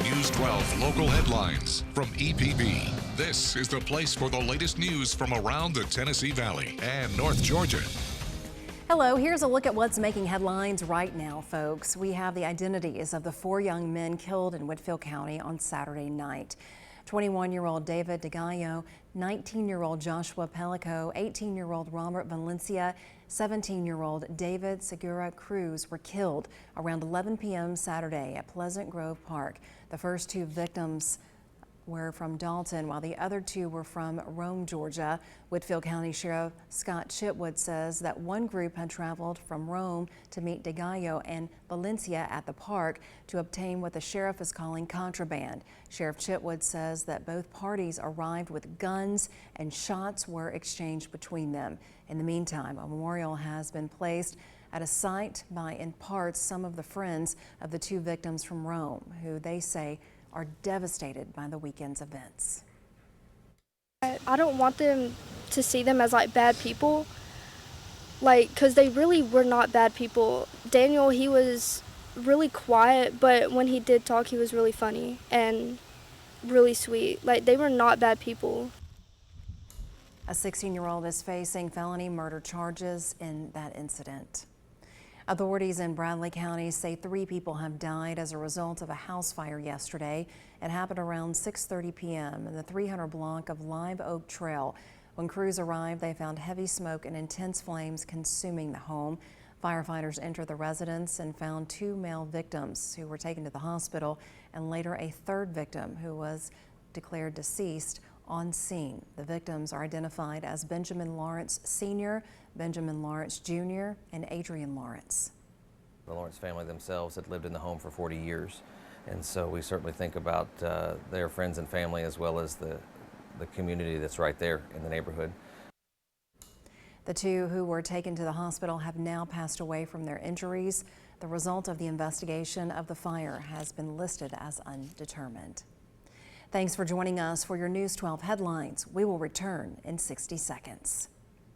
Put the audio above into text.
News 12 local headlines from EPB. This is the place for the latest news from around the Tennessee Valley and North Georgia. Hello, here's a look at what's making headlines right now, folks. We have the identities of the 4 young men killed in Whitfield County on Saturday night. 21-year-old David DeGallo, 19-year-old Joshua Pellico, 18-year-old Robert Valencia, 17-year-old David Segura Cruz were killed around 11 p.m. Saturday at Pleasant Grove Park. The first 2 victims were from Dalton, while the other 2 were from Rome, Georgia. Whitfield County Sheriff Scott Chitwood says that one group had traveled from Rome to meet DeGallo and Valencia at the park to obtain what the sheriff is calling contraband. Sheriff Chitwood says that both parties arrived with guns and shots were exchanged between them. In the meantime, a memorial has been placed at a site by, in parts, some of the friends of the 2 victims from Rome, who they say are devastated by the weekend's events. I don't want them to see them as like bad people, because they really were not bad people. Daniel, he was really quiet, but when he did talk, he was really funny and really sweet. They were not bad people. A 16-year-old is facing felony murder charges in that incident. Authorities in Bradley County say 3 people have died as a result of a house fire yesterday. It happened around 6:30 p.m. in the 300 block of Live Oak Trail. When crews arrived, they found heavy smoke and intense flames consuming the home. Firefighters entered the residence and found 2 male victims who were taken to the hospital, and later a 3rd victim who was declared deceased on scene. The victims are identified as Benjamin Lawrence Sr., Benjamin Lawrence Jr., and Adrian Lawrence. The Lawrence family themselves had lived in the home for 40 years, and so we certainly think about their friends and family as well as the community that's right there in the neighborhood. The 2 who were taken to the hospital have now passed away from their injuries. The result of the investigation of the fire has been listed as undetermined. Thanks for joining us for your News 12 headlines. We will return in 60 seconds.